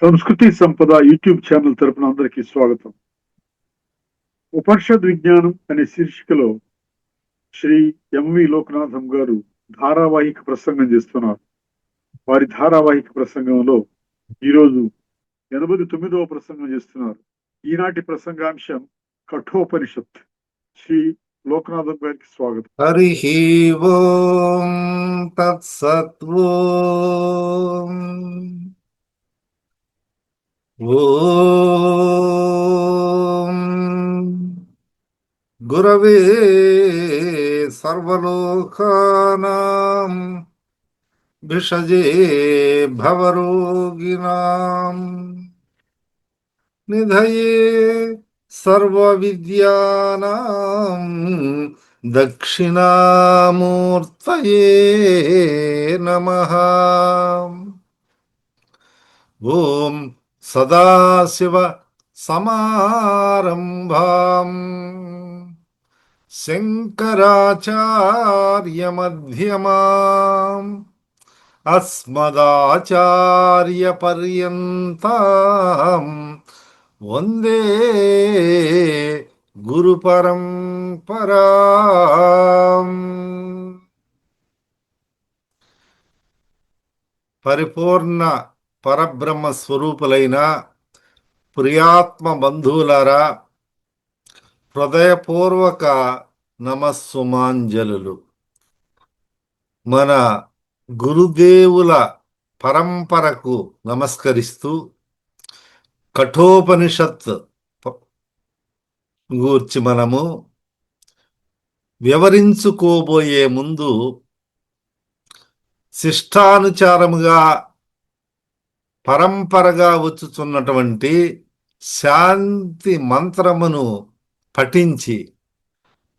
సంస్కృతి సంపద YouTube channel తరపున అందరికీ స్వాగతం. ఉపనిషద్ విజ్ఞానం అనే శీర్షికలో శ్రీ ఎంవి లోకనాథం గారు ధారావాహిక ప్రసంగం చేస్తున్నారు. వారి ధారావాహిక ప్రసంగంలో ఈరోజు 89వ ప్రసంగం చేస్తున్నారు. ఈనాటి ప్రసంగాంశం కఠోపనిషత్. శ్రీ లోకనాథం గారికి స్వాగతం. హరి ఓం తత్సత్. ఓం గురవే సర్వలోకానాం భిషజే భవరోగిణాం నిధయే సర్వవిద్యానాం దక్షిణామూర్తయే నమః. ఓం సదాశివ సమారంభాం శంకరాచార్యమధ్యమాం అస్మదాచార్యపర్యంతాం వందే గురు పరంపరాం. పరిపూర్ణ పరబ్రహ్మ స్వరూపులైన ప్రియాత్మ బంధువులారా, హృదయపూర్వక నమస్సుమాంజలు. మన గురుదేవుల పరంపరకు నమస్కరిస్తూ కఠోపనిషత్ గూర్చి మనము వివరించుకోబోయే ముందు శిష్టానుచారముగా పరంపరగా వచ్చుచున్నటువంటి శాంతి మంత్రమును పఠించి,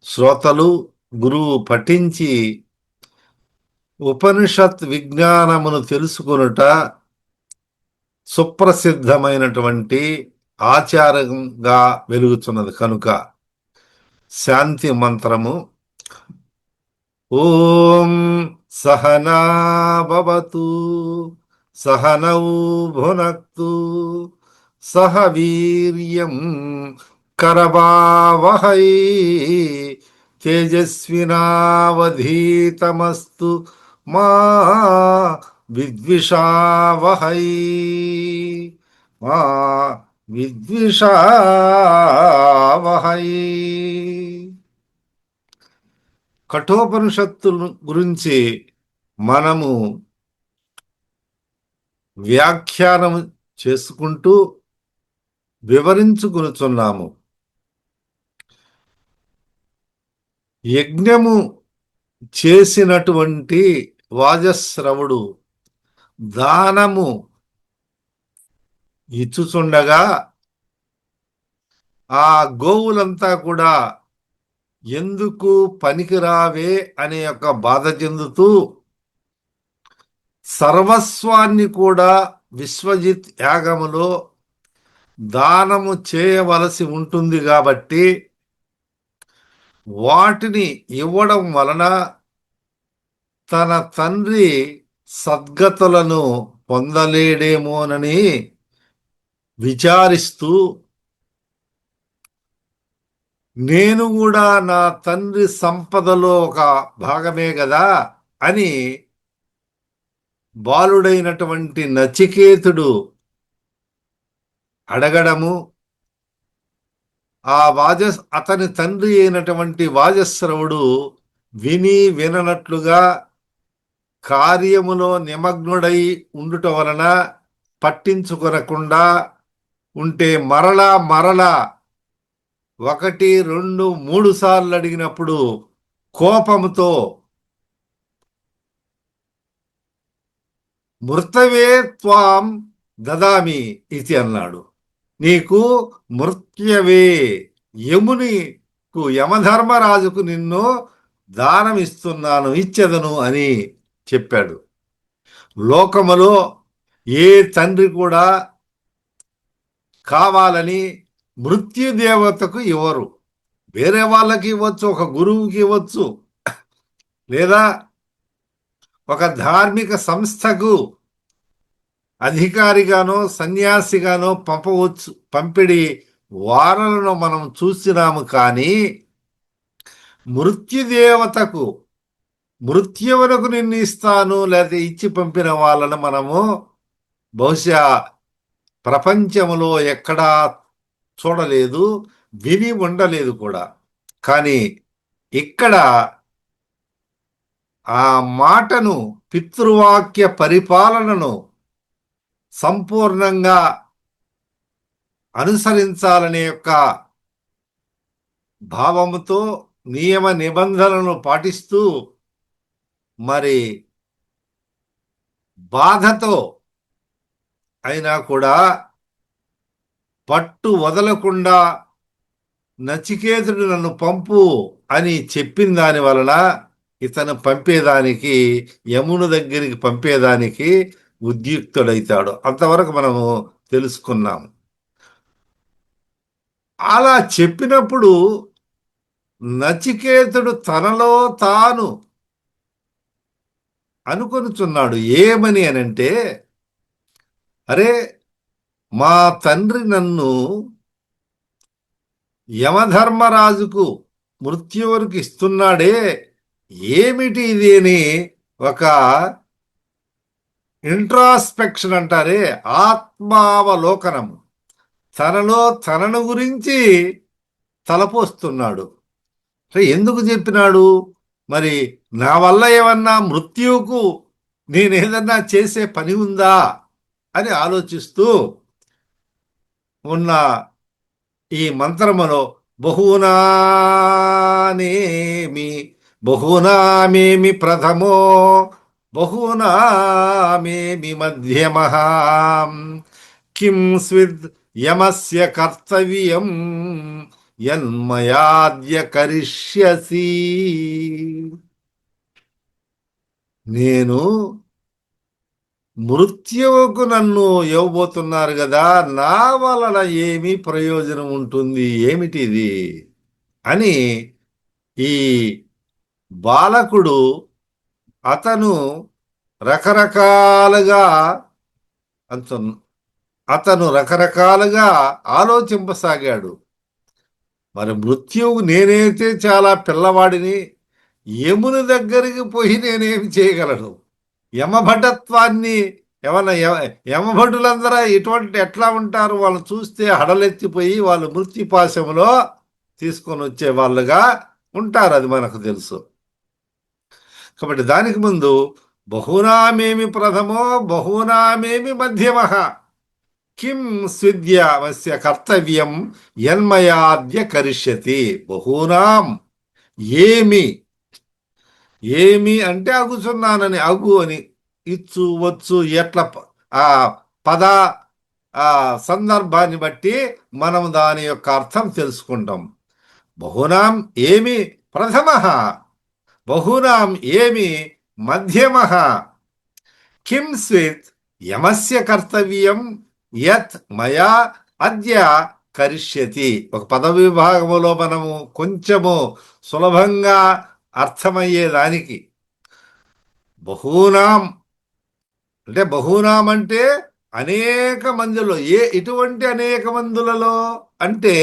శ్రోతలు గురువు పఠించి ఉపనిషత్ విజ్ఞానమును తెలుసుకొనుట సుప్రసిద్ధమైనటువంటి ఆచారంగా వెలుగుతున్నది కనుక శాంతి మంత్రము ఓం సహనా భవతు సహనౌ భునక్తు సహ వీర్యం కరవావహై తేజస్వినావధీతమస్తు మా విద్విషావహై. మా విద్విషావహై. కఠోపనిషత్తుల గురించి మనము వ్యాఖ్యానం చేసుకుంటూ వివరించుకొనుచున్నాము. యజ్ఞము చేసినటువంటి వాజశ్రవుడు దానము ఇచ్చుచుండగా ఆ గోవులంతా కూడా ఎందుకు పనికిరావే అనే యొక్క బాధ చెందుతూ సర్వస్వాన్ని కూడా విశ్వజిత్ యాగములో దానము చేయవలసి ఉంటుంది కాబట్టి వాటిని ఇవ్వడం వలన తన తండ్రి సద్గతులను పొందలేడేమోనని విచారిస్తూ, నేను కూడా నా తండ్రి సంపదలో ఒక భాగమే కదా అని బాలుడైనటువంటి నచికేతుడు అడగడము, అతని తండ్రి అయినటువంటి వాజశ్రవుడు విని విననట్లుగా కార్యములో నిమగ్నుడై ఉండుట వలన పట్టించుకొనకుండా ఉంటే మరలా 1, 2, 3 సార్లు అడిగినప్పుడు కోపముతో మృతవే త్వాం దదామి ఇది అన్నాడు. నీకు మృత్యవే, యమునికు, యమధర్మరాజుకు నిన్ను దానమిస్తున్నాను, ఇచ్చెదను అని చెప్పాడు. లోకములో ఏ తండ్రి కూడా కావాలని మృత్యుదేవతకు ఇవ్వరు. వేరే వాళ్ళకి ఇవ్వచ్చు, ఒక గురువుకి ఇవ్వచ్చు, లేదా ఒక ధార్మిక సంస్థకు అధికారిగానో సన్యాసిగానో పంపవచ్చు, పంపిడి వారలను మనం చూసినాము. కానీ మృత్యుదేవతకు, మృత్యువునకు నిన్ను ఇస్తాను లేదా ఇచ్చి పంపిన వాళ్ళను మనము బహుశా ప్రపంచంలో ఎక్కడా చూడలేదు, విని ఉండలేదు కూడా. కానీ ఇక్కడ ఆ మాటను, పితృవాక్య పరిపాలనను సంపూర్ణంగా అనుసరించాలనే యొక్క భావముతో, నియమ నిబంధనలను పాటిస్తూ, మరి బాధతో అయినా కూడా పట్టు వదలకుండా నచికేతుడు నన్ను పంపు అని చెప్పిన దాని వలన ఇతను పంపేదానికి, యముని దగ్గరికి పంపేదానికి ఉద్యుక్తుడైతాడు. అంతవరకు మనము తెలుసుకున్నాము. అలా చెప్పినప్పుడు నచికేతుడు తనలో తాను అనుకొనుచున్నాడు. ఏమని అనంటే, అరే, మా తండ్రి నన్ను యమధర్మరాజుకు, మృత్యువునికి ఇస్తున్నాడే, ఏమిటి ఇది అని ఒక ఇంట్రాస్పెక్షన్ అంటారే, ఆత్మావలోకనము, తనలో తనను గురించి తలపోస్తున్నాడు. ఎందుకు చెప్పినాడు? మరి నా వల్ల ఏమన్నా మృత్యువుకు నేనేదన్నా చేసే పని ఉందా అని ఆలోచిస్తూ ఉన్న ఈ మంత్రములో బహూనానేమి బహూనామేమి ప్రథమో బహూనామేమి మధ్యమః కిం స్విద్ యమస్య కర్తవ్యం యన్మయాద్య కరిష్యసి. నేను మృత్యువుకు నన్ను ఇవ్వబోతున్నారు కదా, నా వలన ఏమి ప్రయోజనం ఉంటుంది, ఏమిటిది అని ఈ బాలకుడు అతను రకరకాలుగా ఆలోచింపసాగాడు. మరి మృత్యువు, నేనైతే చాలా పిల్లవాడిని, యముని దగ్గరికి పోయి నేనేమి చేయగలను? యమభటత్వాన్ని ఏమన్నా యమభటులందరూ ఎట్లా ఉంటారు? వాళ్ళు చూస్తే హడలెత్తిపోయి వాళ్ళు మృత్యుపాశంలో తీసుకొని వచ్చే వాళ్ళుగా ఉంటారు, అది మనకు తెలుసు. కాబట్టి దానికి ముందు బహూనామేమి ప్రథమో బహూనామేమి మధ్యమః కిం స్విద్యమస్య కర్తవ్యం యన్మయాద్య కరిష్యతి. బహూనాం, ఏమి, ఏమి అంటే అగుచున్నానని, అగు అని, ఇచ్చు, వచ్చు, ఎట్లా ఆ పద ఆ సందర్భాన్ని బట్టి మనం దాని యొక్క అర్థం తెలుసుకుంటాం. బహూనాం ఏమి ప్రథమః, బహూనాం ఏమి మధ్యమః, కిం స్విత్ యమస్య కర్తవ్యం యత్ మయా అద్య కరిష్యతి. ఒక పదవిభాగములో మనము కొంచెము సులభంగా అర్థమయ్యేదానికి బహూనాం అంటే, బహూనాం అంటే అనేక మందిలో, ఇటువంటి అనేక మందులలో అంటే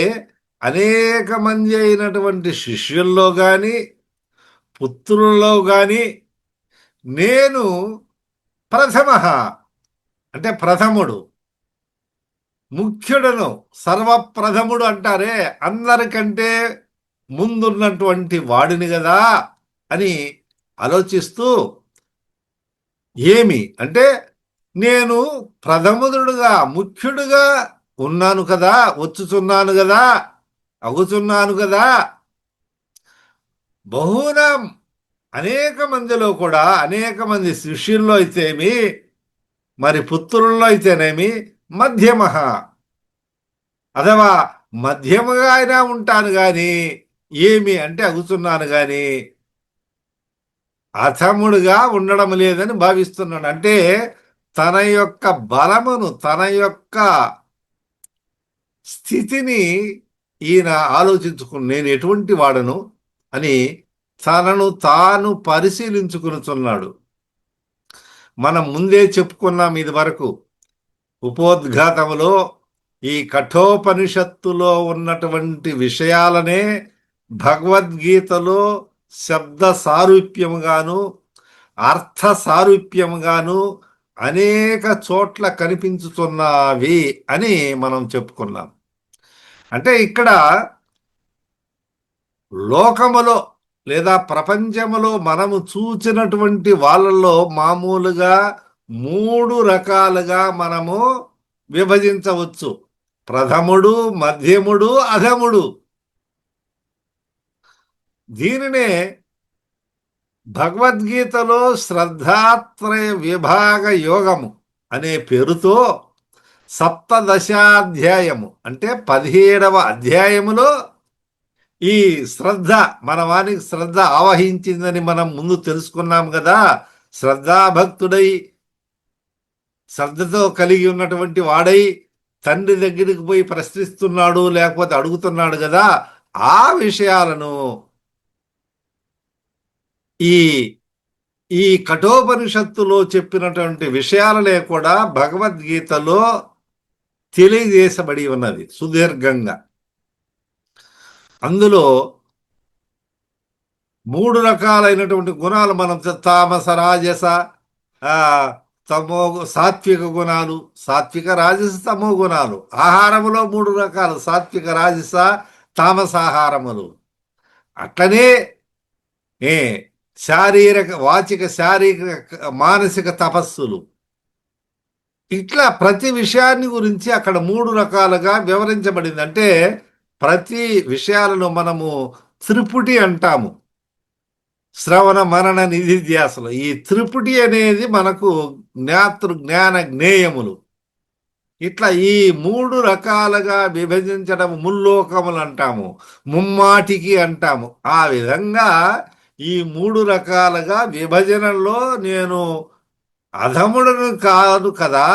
అనేక మంది అయినటువంటి శిష్యుల్లో గాని పుత్రులలో గాని నేను ప్రథమః అంటే ప్రథముడు, ముఖ్యుడను, సర్వప్రథముడు అంటారే, అందరికంటే ముందున్నటువంటి వాడిని కదా అని ఆలోచిస్తూ, ఏమి అంటే నేను ప్రథముడుగా, ముఖ్యుడుగా ఉన్నాను కదా, వచ్చుచున్నాను కదా, అగుచున్నాను కదా. బహూనాం అనేక మందిలో కూడా, అనేక మంది శిష్యుల్లో అయితేమి, మరి పుత్రుల్లో అయితేనేమి, మధ్యమః అథవా మధ్యముగా అయినా ఉంటాను గాని, ఏమి అంటే అగుచున్నాను గాని అథముడుగా ఉండడం లేదని భావిస్తున్నాడు. అంటే తన యొక్క బలమును, తన యొక్క స్థితిని ఈయన ఆలోచించుకుని, నేను ఎటువంటి వాడను అని తనను తాను పరిశీలించుకునుచున్నాడు. మనం ముందే చెప్పుకున్నాం ఇది వరకు, ఉపోద్ఘాతములో ఈ కఠోపనిషత్తులో ఉన్నటువంటి విషయాలనే భగవద్గీతలో శబ్ద సారూప్యముగాను అర్థ సారూప్యముగాను అనేక చోట్ల కనిపించుతున్నవి అని మనం చెప్పుకున్నాం. అంటే ఇక్కడ లోకములో లేదా ప్రపంచములో మనము చూచినటువంటి వాళ్ళల్లో మామూలుగా 3 రకాలుగా మనము విభజించవచ్చు: ప్రథముడు, మధ్యముడు, అధముడు. దీనినే భగవద్గీతలో శ్రద్ధాత్రయ విభాగ యోగము అనే పేరుతో సప్తదశాధ్యాయము అంటే 17వ అధ్యాయములో ఈ శ్రద్ధ మన వానికి శ్రద్ధ ఆవహించిందని మనం ముందు తెలుసుకున్నాం కదా. శ్రద్ధాభక్తుడై శ్రద్ధతో కలిగి ఉన్నటువంటి వాడై తండ్రి దగ్గరికి పోయి ప్రశ్నిస్తున్నాడు, లేకపోతే అడుగుతున్నాడు కదా. ఆ విషయాలను ఈ ఈ కఠోపనిషత్తులో చెప్పినటువంటి విషయాలనే కూడా భగవద్గీతలో తెలియజేసబడి ఉన్నది సుదీర్ఘంగా. అందులో 3 రకాలైనటువంటి గుణాలు మనం తామస, రాజస, తమో, సాత్విక గుణాలు, సాత్విక, రాజస, తమో గుణాలు. ఆహారములో 3 రకాలు: సాత్విక, రాజస, తామసాహారములు. అట్లనే శారీరక, వాచిక, శారీరక, మానసిక తపస్సులు. ఇట్లా ప్రతి విషయాన్ని గురించి అక్కడ 3 రకాలుగా వివరించబడింది. అంటే ప్రతి విషయాలను మనము త్రిపుటి అంటాము, శ్రవణ మనన నిధిధ్యాసలు. ఈ త్రిపుటి అనేది మనకు జ్ఞాన జ్ఞేయములు. ఇట్లా ఈ 3 రకాలుగా విభజించడం ముల్లోకములు అంటాము, ముమ్మాటికి అంటాము. ఆ విధంగా ఈ 3 రకాలుగా విభజనలో నేను అధముడును కాదు కదా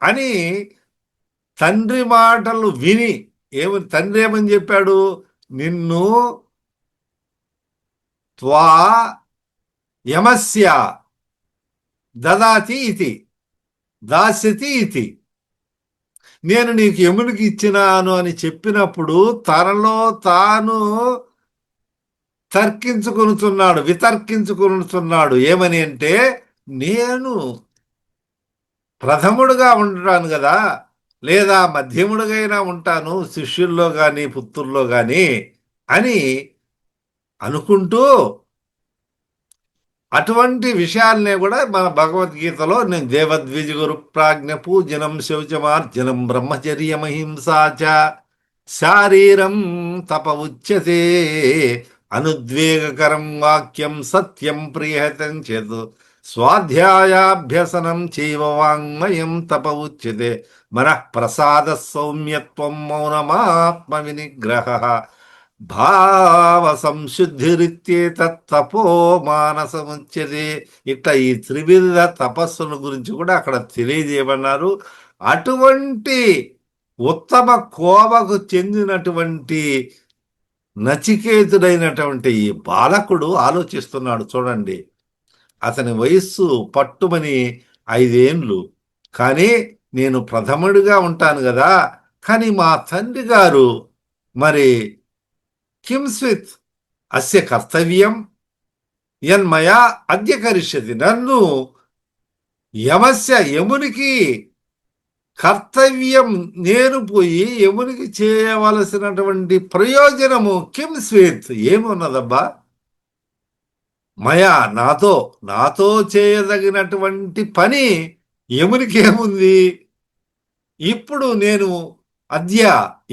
అని తండ్రి మాటలు విని తండ్రి ఏమని చెప్పాడు? నిన్ను త్వా యమస్య దదాతి ఇతి దాస్యతి ఇతి, నేను నీకు యమునికి ఇచ్చినాను అని చెప్పినప్పుడు తనలో తాను వితర్కించుకొనుతున్నాడు. ఏమని అంటే, నేను ప్రథముడుగా ఉంటాను కదా, లేదా మధ్యముడుగైనా ఉంటాను శిష్యుల్లో కానీ పుత్రుల్లో కానీ అని అనుకుంటూ అటువంటి విషయాలనే కూడా మన భగవద్గీతలో నేను దేవద్విజగురు ప్రాజ్ఞ పూజనం శౌచమార్జనం బ్రహ్మచర్యమహింసాచ శారీరం తప ఉచ్యతే అనుద్వేగకరం వాక్యం సత్యం ప్రియహితం చేతు స్వాధ్యాయాభ్యసనం చైవ వాంగ్మయం తప ఉచ్యతే మనః ప్రసాద సౌమ్యత్వం మౌనమాత్మ వినిగ్రహ భావ సంశుద్ధిరిత్యేతపో మానసముచ్యతే. ఇట్లా ఈ త్రివిధ తపస్సుల గురించి కూడా అక్కడ తెలియజేయమన్నారు. అటువంటి ఉత్తమ కోవకు చెందినటువంటి నచికేతుడైనటువంటి ఈ బాలకుడు ఆలోచిస్తున్నాడు. చూడండి, అతని వయస్సు పట్టుమని 5 ఏండ్లు. కానీ నేను ప్రథముడిగా ఉంటాను కదా, కానీ మా తండ్రి గారు మరి కింస్విత్ అస్య కర్తవ్యం యన్మయా అద్య కరిష్యతి, నన్ను యమునికి కర్తవ్యం నేను పోయి యమునికి చేయవలసినటువంటి ప్రయోజనము కింస్విత్ ఏమున్నదబ్బా, మయా నాతో చేయదగినటువంటి పని యమునికి ఏముంది? ఇప్పుడు నేను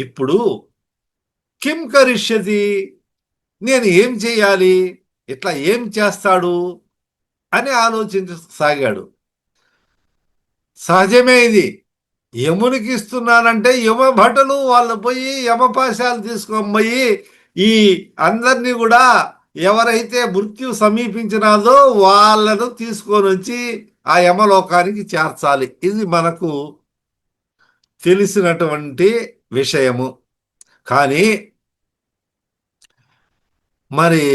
ఇప్పుడు కిం కరిష్యతి, నేను ఏం చేయాలి, ఇట్లా ఏం చేస్తాడు అని ఆలోచించసాగాడు. సహజమే ఇది. యమునికి ఇస్తున్నానంటే యమ భటులు వాళ్ళు పోయి యమపాశాలు తీసుకొని పోయి ఈ అందరినీ కూడా ఎవరైతే మృత్యు సమీపించినాదో వాళ్ళను తీసుకొని వచ్చి ఆ యమలోకానికి చేర్చాలి. ఇది మనకు తెలిసినటువంటి విషయము. కానీ మరి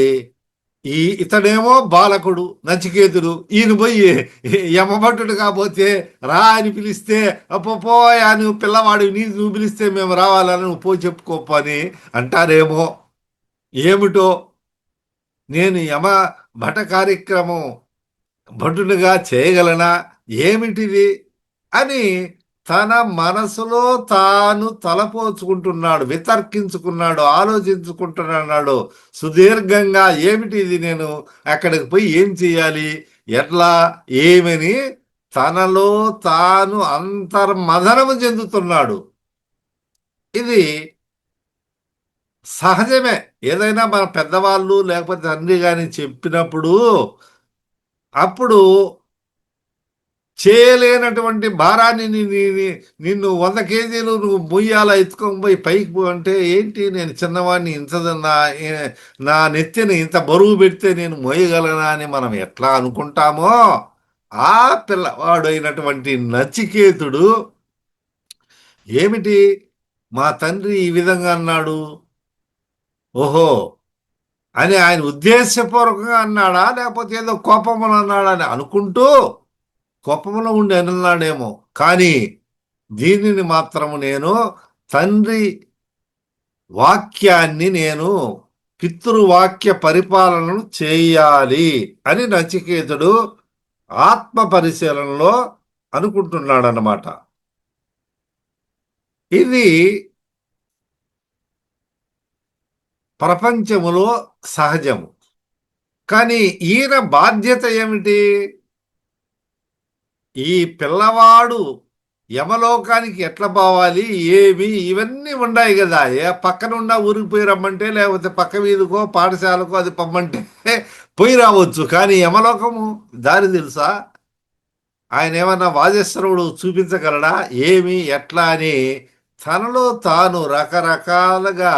ఇతడేమో బాలకుడు నచికేతుడు, ఈయన పోయి యమభటుడు కాకపోతే రా అని పిలిస్తే అప్పోయా నువ్వు పిల్లవాడు నువ్వు పిలిస్తే మేము రావాలని నువ్వు పో చెప్పుకోపో అని అంటారేమో. ఏమిటో నేను యమ భట కార్యక్రమం భటుడుగా చేయగలనా, ఏమిటిది అని తన మనసులో తాను తలపోచుకుంటున్నాడు, వితర్కించుకున్నాడు, ఆలోచించుకుంటున్నాడు సుదీర్ఘంగా. ఏమిటి ఇది, నేను అక్కడికి పోయి ఏం చేయాలి, ఎట్లా ఏమని తనలో తాను అంతర్మథనము చెందుతున్నాడు. ఇది సహజమే. ఏదైనా మన పెద్దవాళ్ళు లేకపోతే తండ్రి గాని చెప్పినప్పుడు అప్పుడు చేయలేనటువంటి భారాన్ని నిన్ను 100 కేజీలు నువ్వు మొయ్యాలా, ఎత్తుకొని పోయి పైకి పో అంటే ఏంటి, నేను చిన్నవాడిని, నా నెత్తిని ఇంత బరువు పెడితే నేను మోయగలనా అని మనం ఎట్లా అనుకుంటామో, ఆ పిల్లవాడు అయినటువంటి నచికేతుడు ఏమిటి మా తండ్రి ఈ విధంగా అన్నాడు, ఓహో అని ఆయన ఉద్దేశపూర్వకంగా అన్నాడా లేకపోతే ఏదో కోపములు అన్నాడా అని అనుకుంటూ కోపంలో ఉండి అన్నాడేమో. కానీ దీనిని మాత్రము నేను తండ్రి వాక్యాన్ని నేను పితృవాక్య పరిపాలనను చేయాలి అని నచికేతుడు ఆత్మ పరిశీలనలో అనుకుంటున్నాడన్నమాట. ఇది ప్రపంచములో సహజము. కానీ ఈయన బాధ్యత ఏమిటి, ఈ పిల్లవాడు యమలోకానికి ఎట్లా పోవాలి, ఏమి ఇవన్నీ ఉన్నాయి కదా. ఏ పక్కనున్న ఊరికి పోయి రమ్మంటే లేకపోతే పక్క వీధికో పాఠశాలకో అది పొమ్మంటే పోయి రావచ్చు. కానీ యమలోకము దారి తెలుసా, ఆయన ఏమన్నా వాజేశ్వరుడు చూపించగలడా, ఏమి ఎట్లా అని తనలో తాను రకరకాలుగా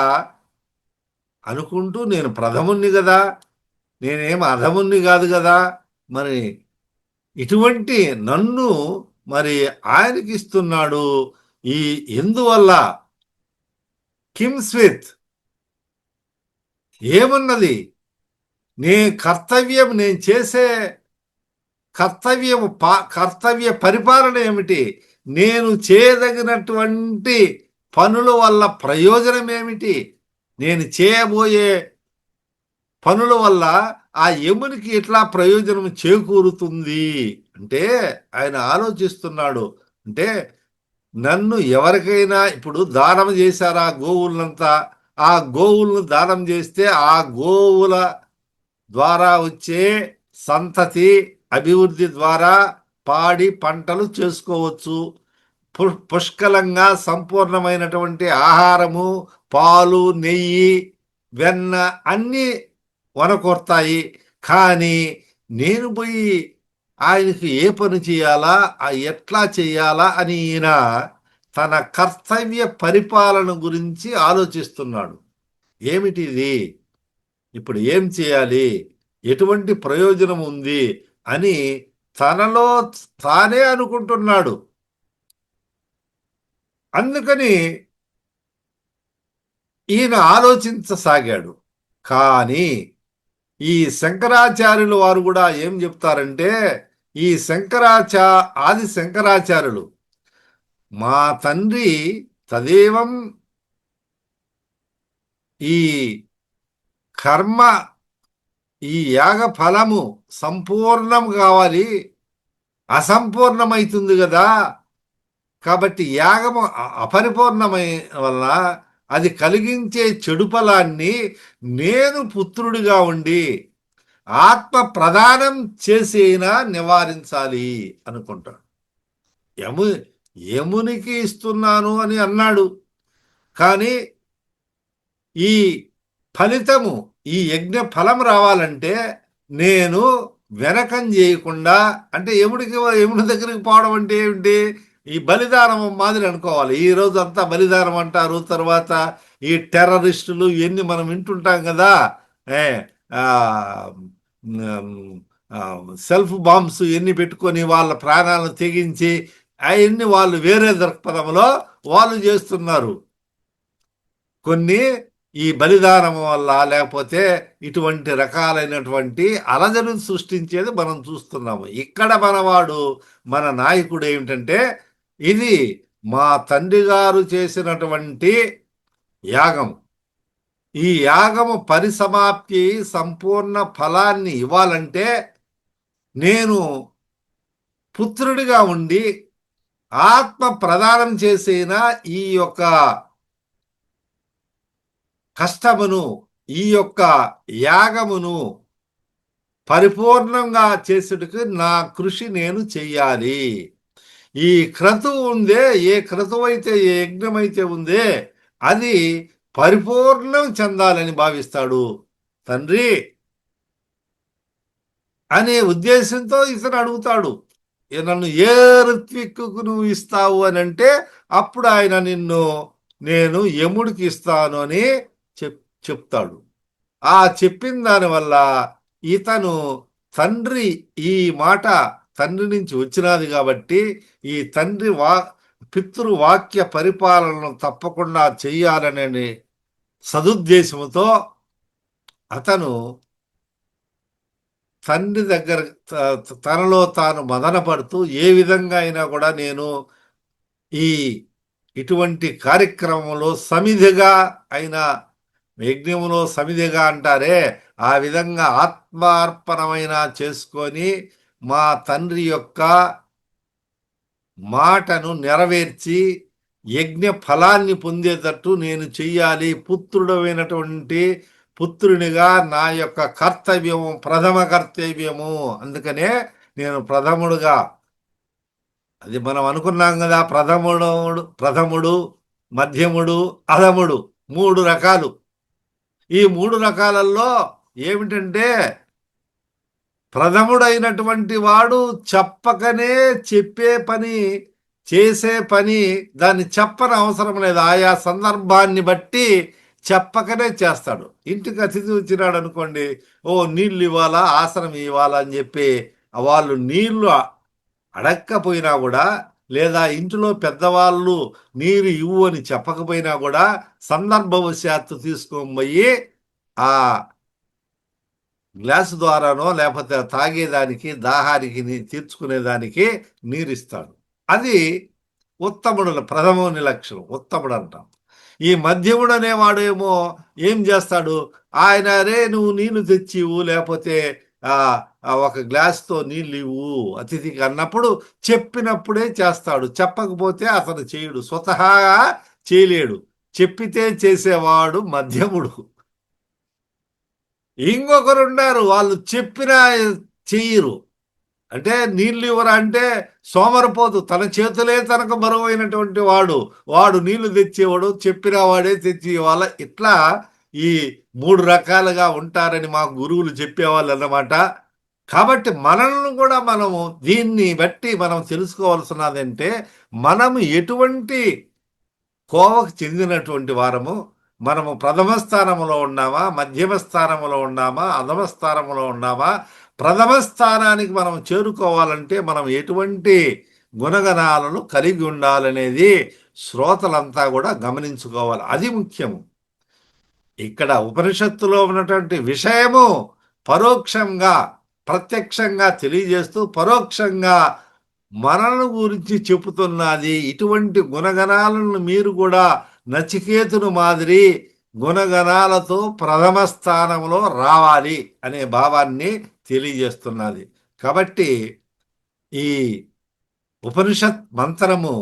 అనుకుంటూ, నేను ప్రథముణ్ణి కదా, నేనేం అధముణ్ణి కాదు కదా, మరి ఇటువంటి నన్ను మరి ఆయనకి ఇస్తున్నాడు. ఈ ఎందువల్ల కిమ్స్విత్ ఏమున్నది, నేను చేసే కర్తవ్య పరిపాలన ఏమిటి, నేను చేయదగినటువంటి పనుల వల్ల ప్రయోజనం ఏమిటి, నేను చేయబోయే పనుల వల్ల ఆ యమునికి ఎట్లా ప్రయోజనం చేకూరుతుంది అంటే ఆయన ఆలోచిస్తున్నాడు. అంటే నన్ను ఎవరికైనా ఇప్పుడు దానం చేశారు ఆ గోవులనంతా, ఆ గోవులను దానం చేస్తే ఆ గోవుల ద్వారా వచ్చే సంతతి అభివృద్ధి ద్వారా పాడి పంటలు చేసుకోవచ్చు. పుష్కలంగా సంపూర్ణమైనటువంటి ఆహారము, పాలు, నెయ్యి, వెన్న అన్నీ వనకొడతాయి. కానీ నేను పోయి ఆయనకి ఏ పని చేయాలా, ఎట్లా చేయాలా అని ఈయన తన కర్తవ్య పరిపాలన గురించి ఆలోచిస్తున్నాడు. ఏమిటిది, ఇప్పుడు ఏం చేయాలి, ఎటువంటి ప్రయోజనం ఉంది అని తనలో తానే అనుకుంటున్నాడు. అందుకని ఈయన ఆలోచించసాగాడు. కానీ ఈ శంకరాచార్యులు వారు కూడా ఏం చెప్తారంటే, ఈ ఆది శంకరాచార్యులు మా తండ్రి తదేవం ఈ కర్మ, ఈ యాగ ఫలము సంపూర్ణం కావాలి, అసంపూర్ణమైతుంది కదా, కాబట్టి యాగము అపరిపూర్ణమైన వల్ల అది కలిగించే చెడు ఫలాన్ని నేను పుత్రుడిగా ఉండి ఆత్మ ప్రదానం చేసేనా నివారించాలి అనుకుంటాడు. యమునికి ఇస్తున్నాను అని అన్నాడు. కానీ ఈ ఫలితము, ఈ యజ్ఞ ఫలం రావాలంటే నేను వెనకం చేయకుండా, అంటే యముని దగ్గరికి పోవడం అంటే ఏమిటి, ఈ బలిదానం మాదిరి అనుకోవాలి. ఈ రోజు అంతా బలిదానం అంటారు. తర్వాత ఈ టెర్రరిస్టులు ఇవన్నీ మనం వింటుంటాం కదా, సెల్ఫ్ బాంబ్స్ ఎన్ని పెట్టుకొని వాళ్ళ ప్రాణాలను తెగించి అవన్నీ వాళ్ళు వేరే దృక్పథంలో వాళ్ళు చేస్తున్నారు. కొన్ని ఈ బలిదానం వల్ల లేకపోతే ఇటువంటి రకాలైనటువంటి అలజడిని సృష్టించేది మనం చూస్తున్నాము. ఇక్కడ మనవాడు మన నాయకుడు ఏమిటంటే, ఇది మా తండ్రి గారు చేసినటువంటి యాగం. ఈ యాగము పరిసమాప్తి సంపూర్ణ ఫలాన్ని ఇవ్వాలంటే నేను పుత్రుడిగా ఉండి ఆత్మ ప్రదానం చేసిన ఈ యొక్క కష్టమును, ఈ యొక్క యాగమును పరిపూర్ణంగా చేసుటకు నా కృషి నేను చెయ్యాలి. ఈ క్రతువు ఉందే, ఏ క్రతువు అయితే, ఏ యజ్ఞం అయితే ఉందే, అది పరిపూర్ణం చెందాలని భావిస్తాడు తండ్రి అనే ఉద్దేశంతో ఇతను అడుగుతాడు. నన్ను ఏ ఋత్విక్కుకు నువ్వు ఇస్తావు అని అంటే, అప్పుడు ఆయన నేను యముడికి ఇస్తాను అని చెప్తాడు. ఆ చెప్పిన దానివల్ల ఇతను తండ్రి ఈ మాట తండ్రి నుంచి వచ్చినది కాబట్టి ఈ తండ్రి పితృవాక్య పరిపాలనను తప్పకుండా చెయ్యాలనే సదుద్దేశంతో అతను తండ్రి దగ్గర తనలో తాను మదన పడుతూ ఏ విధంగా అయినా కూడా నేను ఇటువంటి కార్యక్రమంలో సమిధిగా అయిన యజ్ఞములో సమిధిగా అంటారే, ఆ విధంగా ఆత్మార్పణమైన చేసుకొని మా తండ్రి యొక్క మాటను నెరవేర్చి యజ్ఞ ఫలాన్ని పొందేటట్టు నేను చెయ్యాలి. పుత్రుడమైనటువంటి పుత్రునిగా నా యొక్క కర్తవ్యము ప్రథమ కర్తవ్యము. అందుకనే నేను ప్రథముడుగా, అది మనం అనుకున్నాం కదా, ప్రథముడు మధ్యముడు అధముడు 3 రకాలు. ఈ 3 రకాలలో ఏమిటంటే, ప్రథముడైనటువంటి వాడు చెప్పకనే చెప్పే పని, చేసే పని, దాన్ని చెప్పని అవసరం లేదు. ఆయా సందర్భాన్ని బట్టి చెప్పకనే చేస్తాడు. ఇంటికి అతిథి వచ్చినాడు అనుకోండి, నీళ్ళు ఇవ్వాలా, ఆసనం ఇవ్వాలా అని చెప్పి వాళ్ళు నీళ్లు అడక్కపోయినా కూడా, లేదా ఇంటిలో పెద్దవాళ్ళు నీరు ఇవ్వు అని చెప్పకపోయినా కూడా సందర్భవశాత్తు తీసుకొని పోయి ఆ గ్లాసు ద్వారానో లేకపోతే తాగేదానికి, దాహానికి తీర్చుకునేదానికి నీరిస్తాడు. అది ఉత్తముడు, ప్రథముని లక్షణం, ఉత్తముడు అంటాం. ఈ మధ్యముడు అనేవాడేమో ఏం చేస్తాడు, ఆయన రే నువ్వు నీళ్లు తెచ్చి ఇవ్వు, లేకపోతే ఒక గ్లాస్తో నీళ్ళు ఇవ్వు అతిథికి అన్నప్పుడు చెప్పినప్పుడే చేస్తాడు. చెప్పకపోతే అతను చేయడు, స్వతహాగా చేయలేడు. చెప్పితే చేసేవాడు మధ్యముడు. ఇంకొకరు ఉన్నారు, వాళ్ళు చెప్పినా చెయ్యరు. అంటే నీళ్ళు ఇవ్వరా అంటే సోమరిపోతు, తన చేతులే తనకు బరువైనటువంటి వాడు నీళ్లు తెచ్చేవాడు, చెప్పిన వాడే తెచ్చి ఇవ్వాల. ఇట్లా ఈ 3 రకాలుగా ఉంటారని మాకు గురువులు చెప్పేవాళ్ళు అన్నమాట. కాబట్టి మనల్ని కూడా మనము దీన్ని బట్టి మనం తెలుసుకోవాల్సినదంటే, మనము ఎటువంటి కోవకు చెందినటువంటి వారము, మనము ప్రథమ స్థానంలో ఉన్నామా, మధ్యమ స్థానంలో ఉన్నామా, అధమ స్థానంలో ఉన్నామా. ప్రథమ స్థానానికి మనం చేరుకోవాలంటే మనం ఎటువంటి గుణగణాలను కలిగి ఉండాలనేది శ్రోతలంతా కూడా గమనించుకోవాలి. అది ముఖ్యము. ఇక్కడ ఉపనిషత్తులో ఉన్నటువంటి విషయము పరోక్షంగా ప్రత్యక్షంగా తెలియజేస్తూ పరోక్షంగా మనల్ని గురించి చెబుతున్నది. ఇటువంటి గుణగణాలను మీరు కూడా నచికేతుని మాదిరి గుణగణాలతో ప్రథమ స్థానంలో రావాలి అనే భావాన్ని తెలియజేస్తున్నది. కాబట్టి ఈ ఉపనిషత్ మంత్రము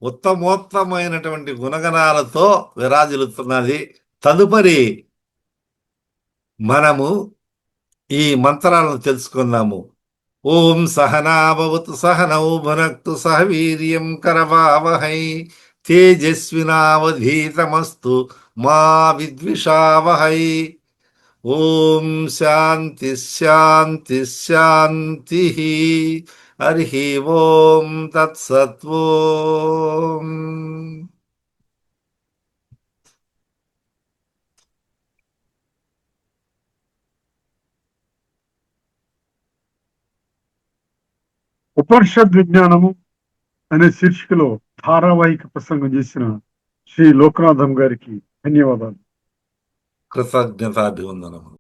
ఉత్తమోత్తమైనటువంటి గుణగణాలతో విరాజిల్లుతున్నది. తదుపరి మనము ఈ మంత్రాలను తెలుసుకుందాము. ఓం సహనాభవతు సహనౌ భునక్తు సహ వీర్యం కరవావహై తేజస్వినావధీతమస్తు మా విద్విషావహై. ఓం శాంతి శాంతి శాంతి. హరి ఓం తత్సత్వం. ఉపనిషద్ విజ్ఞానము అనే శీర్షికలో ధారావాహిక ప్రసంగం చేసిన శ్రీ లోకనాథం గారికి ధన్యవాదాలు. కృతజ్ఞతాభివందనము.